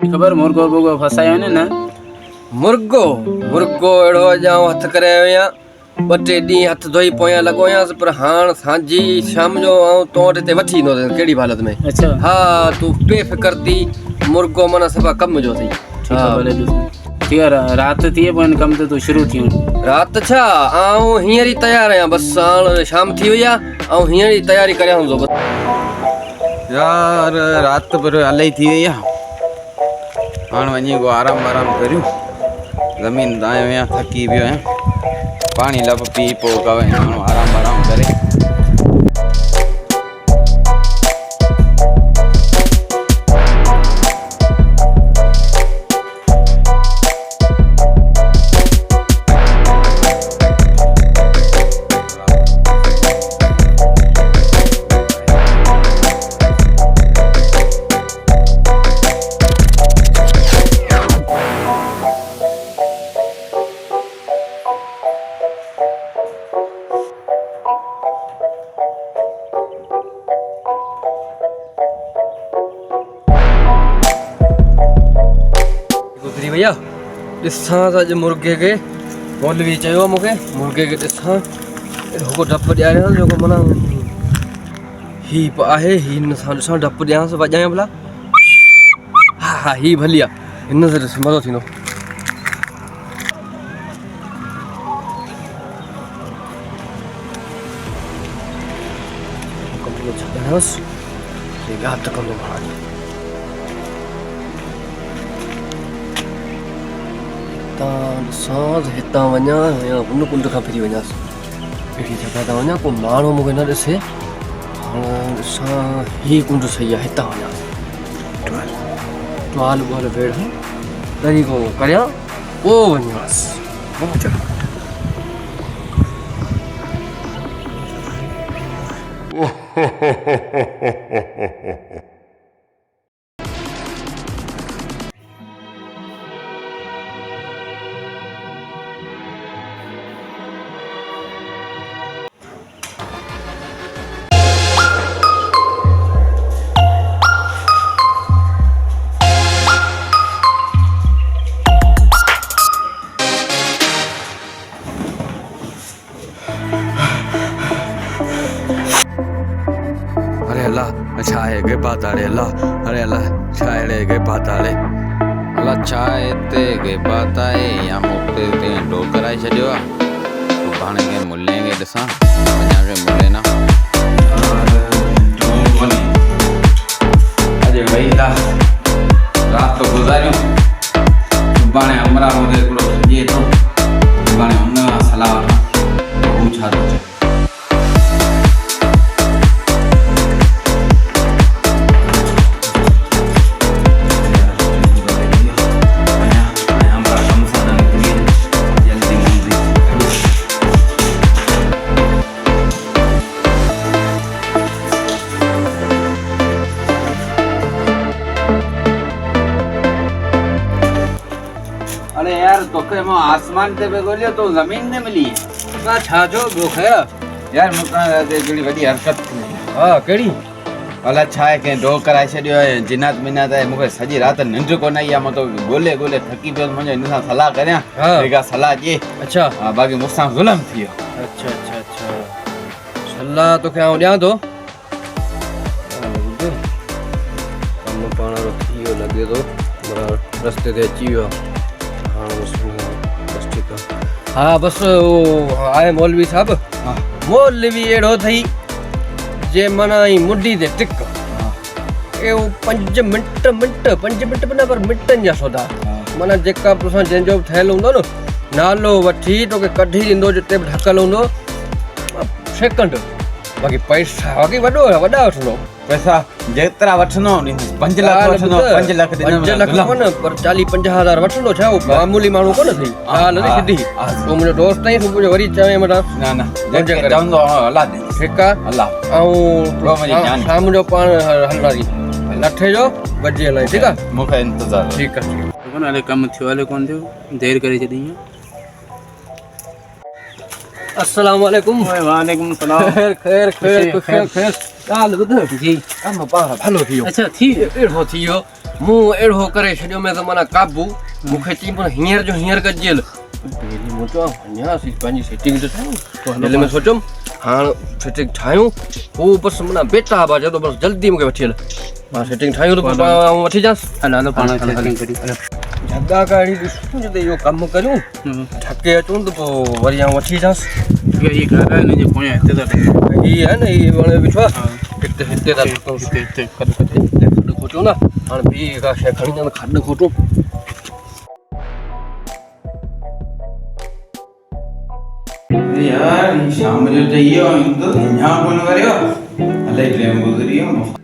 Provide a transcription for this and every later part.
खबर मुर्गो बुर्गो फसायो ने ना मुर्गो मुर्गो एड़ो जाओ हथ करे आया ॿ टे ॾींहं हथ धोई पोयां लॻो आयांसि पर हाण सांझी शाम जो आऊं तो वटि हिते वठी ईंदो कहिड़ी बि हालत में। अच्छा हा तूं बेफ़िकर थी मुर्गो माना सफ़ा कम जो अथई। ठीक है भले ठीक है रात थी पोइ कम तो शुरू थी राति छा आऊं हींअर ई तयारु आहियां बसि हाणे शाम थी वई आहे ऐं हींअर ई तयारी करियां थो बसि। यार रात पर इलाही थी वई आहे हाणे वञी को आराम करियूं ज़मीन ते आयो आहियां थकी पियो आहियां पाणी लब पी पोइ कवे माण्हू आराम करे। भैया ॾिसां त अॼु मुर्गे खे मौलवी चयो मूंखे मुर्गे खे ॾिसां रुगो डपु ॾियारियां जेको माना हीउ आहे हीउ हिन सां ॾिसां डपु ॾियांसि वॼायां भला। हा हा हीउ भली आहे हिन सां ॾिस मज़ो थींदो। छॾियांसि यादि त कंदो हाणे ॾिसां हितां वञा या हुन कुंड खां फिरी वञासि अहिड़ी जॻह तां वञा को माण्हू मूंखे न ॾिसे। हाणे ॾिसां हीउ कुंड सही आहे हितां वञासि टुआल ॿुआल वेड़ तरीक़ो करियां पोइ वञासि। अरे अल्लाह छा आहे के बात अरे अल्लाह छा अहिड़े के बात आहे अल्लाह छा हिते के बात आहे या मूंखे हिते डो कराए छॾियो आहे सुभाणे खे मुले खे ॾिसां अञा के मुले न अॼु वई था राति गुज़ारियूं सुभाणे अमरावती हिकिड़ो सॼे थो सुभाणे हुन खां सलाह वठां हू छा थो चए। अरे यार तोखे मां आसमान ते पे ॻोल्हियो तो ज़मीन ने मिली मां छा जो ॿियो ख़ैर यार मूंखां हिकिड़ी वॾी हरकत थी हा कहिड़ी अलाए छा आहे कंहिं डो कराए छॾियो आहे जिनात मिनात आहे मूंखे सॼी राति निंड कोन आई आहे मां तो ॻोल्हे थकी पियो मुंहिंजो हिन सां सलाह करियां जेका सलाह ॾिए। अच्छा हा बाक़ी मूंसां ज़ुल्म थी वियो। अच्छा सलाह तोखे आउं ॾियां थो कमु पाण थी वियो लॻे थो रस्ते ते अची वियो आहे बस ठीक है। हाँ बस वो आए मौलवी साहब मौलवी एड़ो थई जे मना ही मुड्डी दे टिक ए वो 5 मिनट बना पर मिनटन जा सौदा माना जेका तुसा जंजो ठहल हुंदो न नालो वठी तोके कढी दिंदो जिते ढकल हुंदो सेकंड बाकी पैसा बाकी वडा वठनो पैसा जेतिरा वठनो 5 लाख वठनो 5 लाख कोन पर 40-50 हज़ार वठंदो छा मामूली माण्हू कोन थी ॻाल्हि न सिधी पोइ मुंहिंजो दोस्त आई सुबुह जो वरी चवे मथां न चवंदो अलाह दे ठीकु आहे अलाह ऐं शाम जो पाण हलंदासीं 8 जो बजे हलाई ठीकु आहे मूंखे इंतज़ारु ठीकु आहे हले कमु थियो हले कोन थियो देरि करे छॾी अस्सलाम वालेकुम वालेकुम सलाम खैर ॻाल्हि ॿुध जी कमु पाण भलो थी वियो अच्छा थी अहिड़ो थी वियो मूं अहिड़ो करे छॾियो में त माना काबू मूंखे चई पर हींअर जो हींअर कजेल पहिरीं मूं चयो वञासीं पंहिंजी सेटिंग त ठाहियूं दिलि में सोचियुमि हाणे सेटिंग ठाहियूं पोइ बसि माना बेटा बा चयो बसि जल्दी मूंखे वठी हल मां सेटिंग ठाहियूं त पोइ आऊं वठी जांसि हलो हलो पाण सेटिंग करी जॻह का अहिड़ी ॾिसूं जिते इहो कमु करियूं थके अचूं त पोइ वरी आऊं वठी जांसि ये घर आहे हिनजे पोयां हिते था ठहियूं हीअ आहे न हीअ वण बीठो आहे हिते था हिते कॾहिं खॾु खोटियूं न हाणे ॿी का शइ खणी वञनि खॾु खोटूं यार शाम जो त इहो ईंदो अञा कोन वरियो इलाही टाइम गुज़री वियो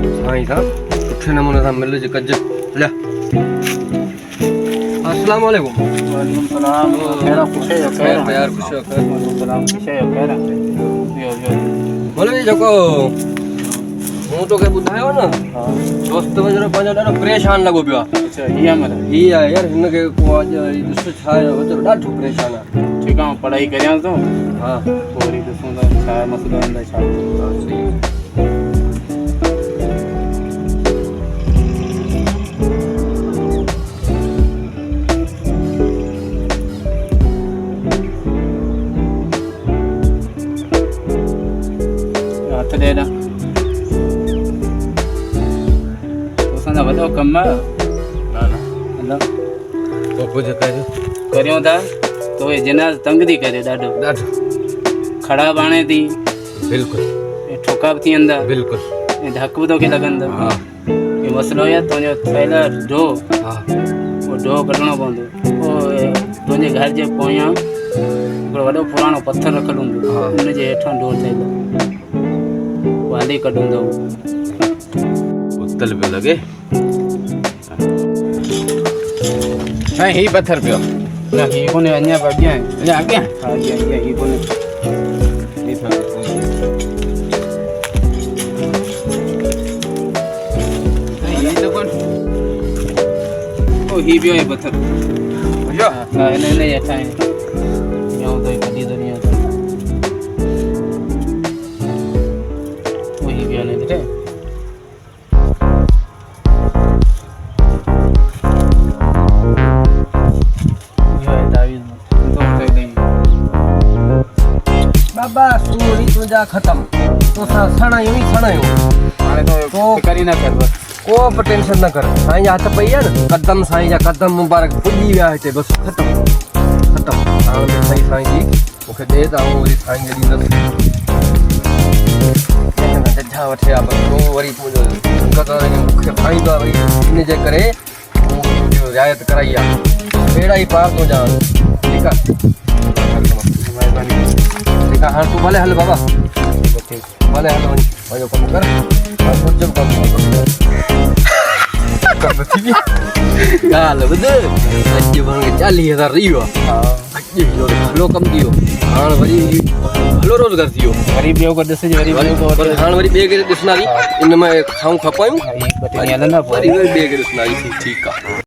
सुठे नमूने सां मिल कज लिया अस्सलाम वालेकुम वालेकुम सलाम कहिड़ा पुछे जो खैर यार कुछ वालेकुम सलाम पुछे जो कहिड़ा यो बोले जेको मूं तोखे ॿुधायो न दोस्त मुंहिंजो पंहिंजो ॾाढो परेशान लॻो पियो आहे अच्छा हीअं मत हीअ आहे यार हिनखे को अॼु ॾिस छा आहे वीचारो ॾाढो परेशान आहे ठीकु आहे पढ़ाई करियां थो हा पोइ वरी ॾिसूं था छा मसइलो हूंदा छा सही हथ ॾे ॾा असांजा वॾो कमु आहे हलो पोइ कुझु करियो करियूं था तो हे जनाज़ तंग थी करे ॾाढो ॾाढो ख़राबु आणे थी बिल्कुलु ऐं ठोका बि थी वेंदा बिल्कुलु ऐं धक बि तोखे लॻंदो हा इहो मसइलो आहे तुंहिंजो थियल ढो हा उहो ढो कढणो पवंदो पोइ तुंहिंजे घर जे पोयां हिकिड़ो वॾो पुराणो पथर रखियलु हूंदो हा। हुनजे हेठां ढो ठहियल पोइ हली कढंदो उतल पियो लॻे साईं ही पत्थर पियो न हीअ कोन्हे अञा बि अॻियां आहे अञा अॻियां हा अॻियां हीअ कोन्हे ही पियो साईं ही त कोन पोइ हीअ बियो आहे पथर बुझो हा हिन जे हेठां आहे ॼऊं त कढी थो ॾियां पोइ हीअ बियो आहे ॾिठे बाबा सूरी तुंहिंजा ख़तम तोसां सणायूं ई सणायूं हाणे तो फिकर ई न कर बसि को बि टेंशन न कर साईं जा हथ पई आहे न कदम साईं जा कदम मुबारक पुॼी विया हिते बसि ख़तम ख़तम हाणे साईं साईं जी मूंखे ॾे त आऊं वरी साईं खे ॾींदुसि जॾहिं वठी आहे बसि पोइ वरी मुंहिंजो मूंखे पाईंदो आहे वरी इन जे करे मूं रिआयत कराई आहे अहिड़ा ई पार थो ॼाण ठीकु आहे महिरबानी ठीकु आहे हाणे तूं भले हल बाबा भले हल वञी पंहिंजो कमु कर कुझु कमु थी वियो ॻाल्हि ॿुध अॼु पाण खे 40,000 रही वियो आहे अॼु इहो भलो कमु थी वियो हाणे वरी भलो रोज़गार थी वियो वरी ॿियो को ॾिसजे वरी ॿियो को पर हाणे वरी ॿिए खे ॾिसंदासीं इन में खाऊं खपायूं ॿ टे ॾींहं हलंदा पोइ वरी ॿिए खे ॾिसंदासीं ठीकु आहे